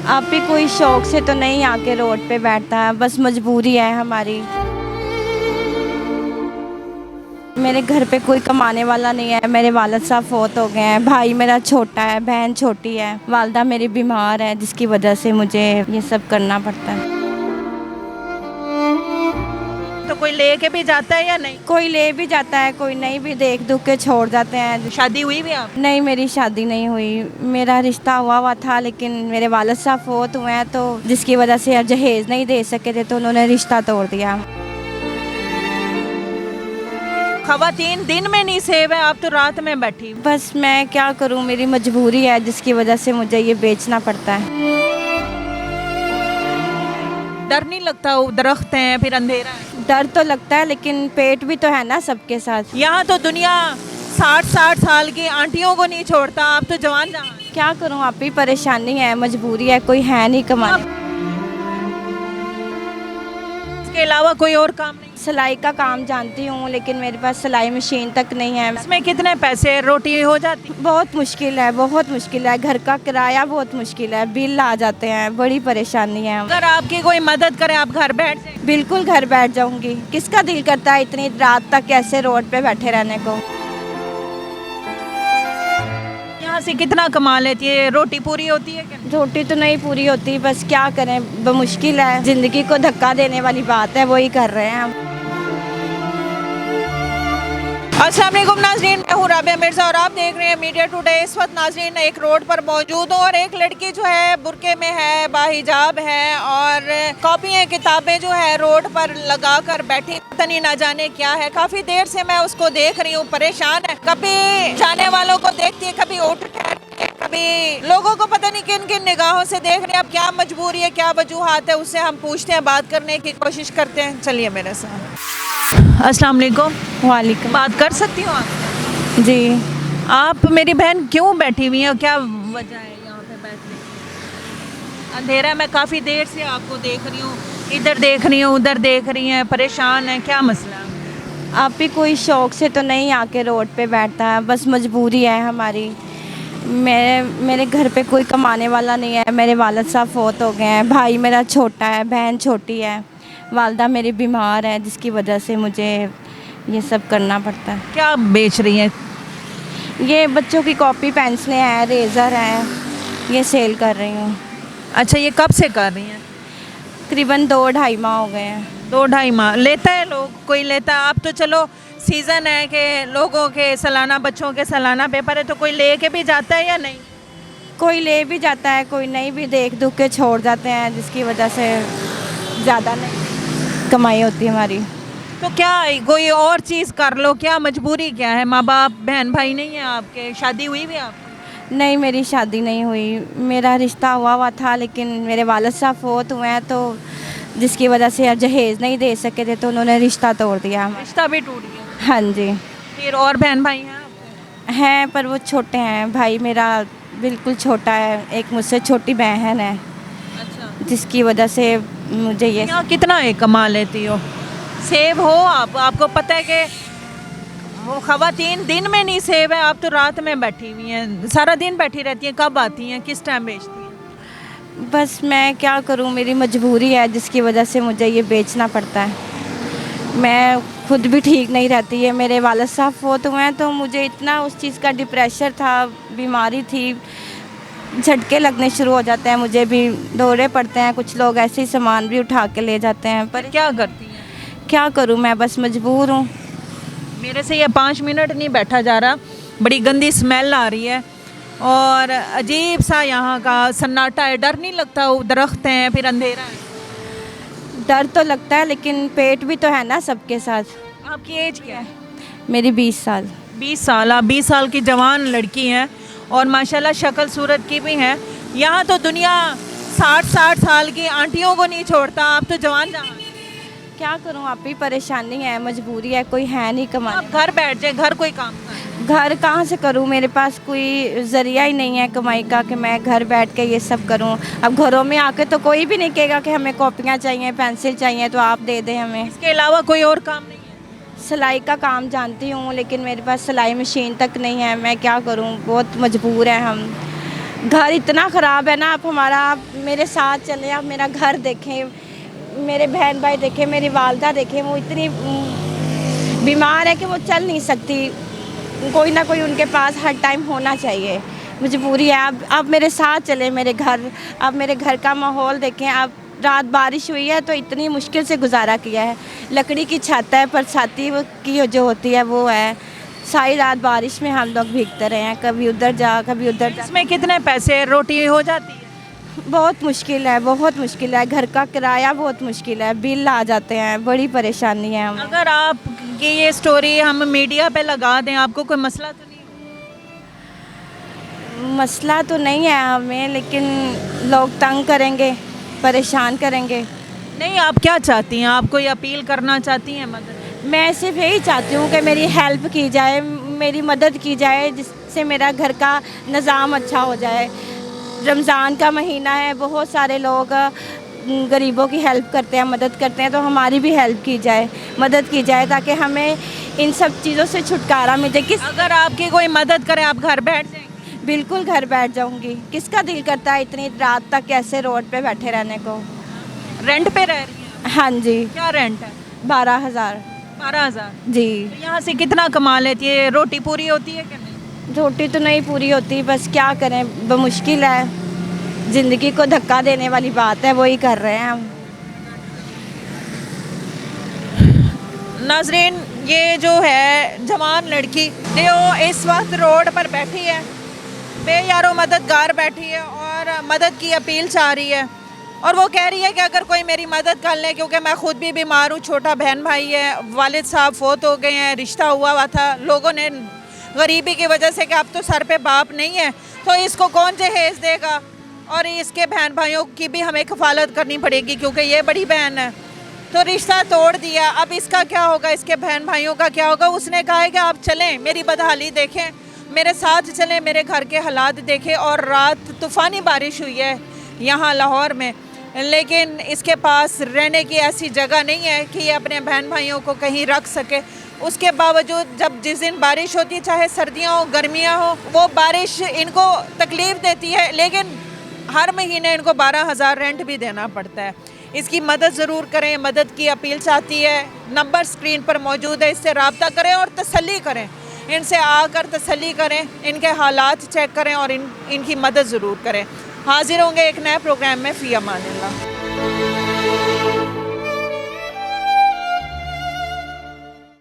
आप भी कोई शौक से तो नहीं आके रोड पे बैठता है, बस मजबूरी है हमारी। मेरे घर पे कोई कमाने वाला नहीं है, मेरे वालिद साहब फौत हो गए हैं, भाई मेरा छोटा है, बहन छोटी है, वालदा मेरी बीमार है, जिसकी वजह से मुझे ये सब करना पड़ता है। तो कोई लेके भी जाता है या नहीं? कोई ले भी जाता है, कोई नहीं भी, देख दुख के छोड़ जाते हैं। शादी हुई भी आप? नहीं, मेरी शादी नहीं हुई। मेरा रिश्ता हुआ था, लेकिन मेरे वालिद साहब फौत हुए हैं, तो जिसकी वजह से अब जहेज नहीं दे सके थे, तो उन्होंने रिश्ता तोड़ दिया। खवातीन दिन में नहीं सेव है, आप तो रात में बैठी। बस मैं क्या करूं, मेरी मजबूरी है, जिसकी वजह से मुझे ये बेचना पड़ता है। डर नहीं लगता? वो दरख्त हैं, फिर अंधेरा है। डर तो लगता है, लेकिन पेट भी तो है ना सबके साथ। यहाँ तो दुनिया 60-60 साल की आंटियों को नहीं छोड़ता, आप तो जवान जहां। क्या करूं, आप ही परेशानी है, मजबूरी है, कोई है नहीं कमाने। इसके अलावा कोई और काम नहीं? सिलाई का काम जानती हूँ, लेकिन मेरे पास सिलाई मशीन तक नहीं है। इसमें कितने पैसे रोटी हो जाती? बहुत मुश्किल है, बहुत मुश्किल है। घर का किराया बहुत मुश्किल है, बिल आ जाते हैं, बड़ी परेशानी है। अगर आपकी कोई मदद करे, आप घर बैठ जाए। बिल्कुल घर बैठ जाऊंगी। किसका दिल करता है इतनी रात तक ऐसे रोड पे बैठे रहने को। यहाँ से कितना कमा लेती है? रोटी पूरी होती है क्या? रोटी तो नहीं पूरी होती, बस क्या करें, मुश्किल है। जिंदगी को धक्का देने वाली बात है, वही कर रहे हैं हम। अस्सलाम वालेकुम नाज़रीन, मैं हूँ राबिया मिर्ज़ा और आप देख रहे हैं मीडिया टुडे। इस वक्त नाज़रीन एक रोड पर मौजूद हूँ और एक लड़की जो है बुरके में है, बाहिजाब है और कॉपियाँ किताबें जो है रोड पर लगा कर बैठी, पता नहीं ना जाने क्या है। काफ़ी देर से मैं उसको देख रही हूँ, परेशान है। कभी जाने वालों को देखती है, कभी उठ ठहरती है, कभी लोगों को पता नहीं किन किन निगाहों से देख रहे हैं। अब क्या मजबूरी है, क्या वजूहात है, उससे हम पूछते हैं, बात करने की कोशिश करते हैं। चलिए मेरे साथ। अस्सलाम वालेकुम। वालेकुम। बात कर सकती हूँ आप? जी। आप मेरी बहन क्यों बैठी हुई हैं, क्या वजह है यहाँ पे बैठने? अंधेरा है, मैं काफ़ी देर से आपको देख रही हूँ, इधर देख रही हूँ, उधर देख रही हैं, परेशान है, क्या मसला है? आप भी कोई शौक से तो नहीं आके रोड पे बैठता है, बस मजबूरी है हमारी। मेरे घर पे कोई कमाने वाला नहीं है, मेरे वालिद साहब फौत हो गए हैं, भाई मेरा छोटा है, बहन छोटी है, वालदा मेरी बीमार है, जिसकी वजह से मुझे ये सब करना पड़ता है। क्या बेच रही हैं? ये बच्चों की कॉपी पेंसिलें हैं, रेज़र हैं, ये सेल कर रही हूँ। अच्छा, ये कब से कर रही हैं? तकरीबन 2-2.5 माह हो गए हैं। 2-2.5 माह लेता है लोग? कोई लेता है? अब तो चलो सीज़न है कि लोगों के सालाना, बच्चों के सालाना पेपर है, तो कोई ले के भी जाता है या नहीं? कोई ले भी जाता है, कोई नहीं भी, देख दुख के छोड़ जाते हैं, जिसकी वजह से ज़्यादा नहीं कमाई होती हमारी। तो क्या कोई और चीज़ कर लो, क्या मजबूरी क्या है? माँ बाप, बहन भाई नहीं है आपके? शादी हुई भी आपकी? नहीं, मेरी शादी नहीं हुई। मेरा रिश्ता हुआ था, लेकिन मेरे वालिद साहब फौत हुए हैं, तो जिसकी वजह से अब जहेज नहीं दे सके थे, तो उन्होंने रिश्ता तोड़ दिया। रिश्ता भी टूट गया? हाँ जी। फिर और बहन भाई हैं आपके? हैं, पर वो छोटे हैं। भाई मेरा बिल्कुल छोटा है, एक मुझसे छोटी बहन है, अच्छा। जिसकी वजह से मुझे ये। यहाँ कितना एक कमा लेती हो? सेव हो आप? आपको पता है कि वो खवातीन दिन में नहीं सेव है, आप तो रात में बैठी हुई हैं, सारा दिन बैठी रहती हैं। कब आती हैं, किस टाइम बेचती हैं? बस मैं क्या करूं, मेरी मजबूरी है, जिसकी वजह से मुझे ये बेचना पड़ता है। मैं खुद भी ठीक नहीं रहती है, मेरे वालिद साहब फौत हुए हैं, तो मुझे इतना उस चीज़ का डिप्रेशर था, बीमारी थी, झटके लगने शुरू हो जाते हैं, मुझे भी दौरे पड़ते हैं, कुछ लोग ऐसे ही सामान भी उठा के ले जाते हैं। पर क्या करती हैं? क्या करूं, मैं बस मजबूर हूं। मेरे से ये 5 मिनट नहीं बैठा जा रहा, बड़ी गंदी स्मेल आ रही है और अजीब सा यहाँ का सन्नाटा है। डर नहीं लगता? वो दरख्त हैं, फिर अंधेरा है। डर तो लगता है, लेकिन पेट भी तो है ना सबके साथ। आपकी एज क्या है? मेरी 20 साल। 20 साल? आप 20 साल की जवान लड़की हैं और माशाल्लाह शक्ल सूरत की भी हैं। यहाँ तो दुनिया 60-60 साल की आंटियों को नहीं छोड़ता, आप तो जवान जहां। क्या करूं, आप ही परेशानी है, मजबूरी है, कोई है नहीं कमाने। आप घर बैठ जाए, घर कोई काम कर। घर कहाँ से करूं, मेरे पास कोई ज़रिया ही नहीं है कमाई का कि मैं घर बैठ के ये सब करूं। अब घरों में आके तो कोई भी नहीं कहेगा कि हमें कॉपियाँ चाहिए, पेंसिल चाहिए, तो आप दे दें हमें। इसके अलावा कोई और काम नहीं है? सिलाई का काम जानती हूँ, लेकिन मेरे पास सिलाई मशीन तक नहीं है। मैं क्या करूँ, बहुत मजबूर है हम। घर इतना ख़राब है ना, आप हमारा, आप मेरे साथ चलें, आप मेरा घर देखें, मेरे बहन भाई देखें, मेरी वालदा देखें, वो इतनी बीमार है कि वो चल नहीं सकती। कोई ना कोई उनके पास हर टाइम होना चाहिए, मजबूरी है। आप मेरे साथ चलें मेरे घर, आप मेरे घर का माहौल देखें। आप रात बारिश हुई है तो इतनी मुश्किल से गुजारा किया है। लकड़ी की छत है, पर छाती की जो होती है वो है। सारी रात बारिश में हम लोग भीगते रहे हैं, कभी उधर जा कभी उधर जा। इसमें कितने पैसे रोटी हो जाती है? बहुत मुश्किल है, बहुत मुश्किल है। घर का किराया बहुत मुश्किल है, बिल आ जाते हैं, बड़ी परेशानी है हमें। अगर आपकी ये स्टोरी हम मीडिया पे लगा दें, आपको कोई मसला तो नहीं होगा? मसला तो नहीं है हमें, लेकिन लोग तंग करेंगे, परेशान करेंगे। नहीं, आप क्या चाहती हैं? आप कोई अपील करना चाहती हैं मदद? मैं सिर्फ यही चाहती हूँ कि मेरी हेल्प की जाए, मेरी मदद की जाए, जिससे मेरा घर का निज़ाम अच्छा हो जाए। रमज़ान का महीना है, बहुत सारे लोग गरीबों की हेल्प करते हैं, मदद करते हैं, तो हमारी भी हेल्प की जाए, मदद की जाए, ताकि हमें इन सब चीज़ों से छुटकारा मिले। अगर आपकी कोई मदद करे, आप घर बैठ जाएंगे? बिल्कुल घर बैठ जाऊंगी। किसका दिल करता है इतनी रात तक कैसे रोड पे बैठे रहने को। रेंट पे रह रही हैं? हाँ जी। क्या रेंट है? 12,000 12,000। जी। तो यहाँ से कितना कमा लेती है? रोटी पूरी होती है कि नहीं? रोटी तो नहीं पूरी होती, बस क्या करें, मुश्किल है। ज़िंदगी को धक्का देने वाली बात है, वही कर रहे हैं हम। नाजरीन, ये जो है जवान लड़की जो इस वक्त रोड पर बैठी है, बेयारो मददगार बैठी है और मदद की अपील चाह रही है। और वो कह रही है कि अगर कोई मेरी मदद कर ले, क्योंकि मैं ख़ुद भी बीमार हूँ, छोटा बहन भाई है, वालिद साहब फोत हो गए हैं, रिश्ता हुआ था, लोगों ने गरीबी की वजह से कि अब तो सर पे बाप नहीं है, तो इसको कौन जहेज देगा, और इसके बहन भाइयों की भी हमें कफालत करनी पड़ेगी क्योंकि ये बड़ी बहन है। तो रिश्ता तोड़ दिया, अब इसका क्या होगा, इसके बहन भाइयों का क्या होगा? उसने कहा है कि आप चलें, मेरी बदहाली देखें, मेरे साथ चलें, मेरे घर के हालात देखें। और रात तूफ़ानी बारिश हुई है यहाँ लाहौर में, लेकिन इसके पास रहने की ऐसी जगह नहीं है कि ये अपने बहन भाइयों को कहीं रख सके। उसके बावजूद जब जिस दिन बारिश होती, चाहे सर्दियाँ हो गर्मियाँ हो, वो बारिश इनको तकलीफ़ देती है, लेकिन हर महीने इनको 12,000 रेंट भी देना पड़ता है। इसकी मदद ज़रूर करें, मदद की अपील चाहती है। नंबर स्क्रीन पर मौजूद है, इससे रब्ता करें और तसल्ली करें, इनसे आकर तसल्ली करें, इनके हालात चेक करें और इनकी मदद ज़रूर करें। हाजिर होंगे एक नए प्रोग्राम में। फ़ी अमानिल्लाह।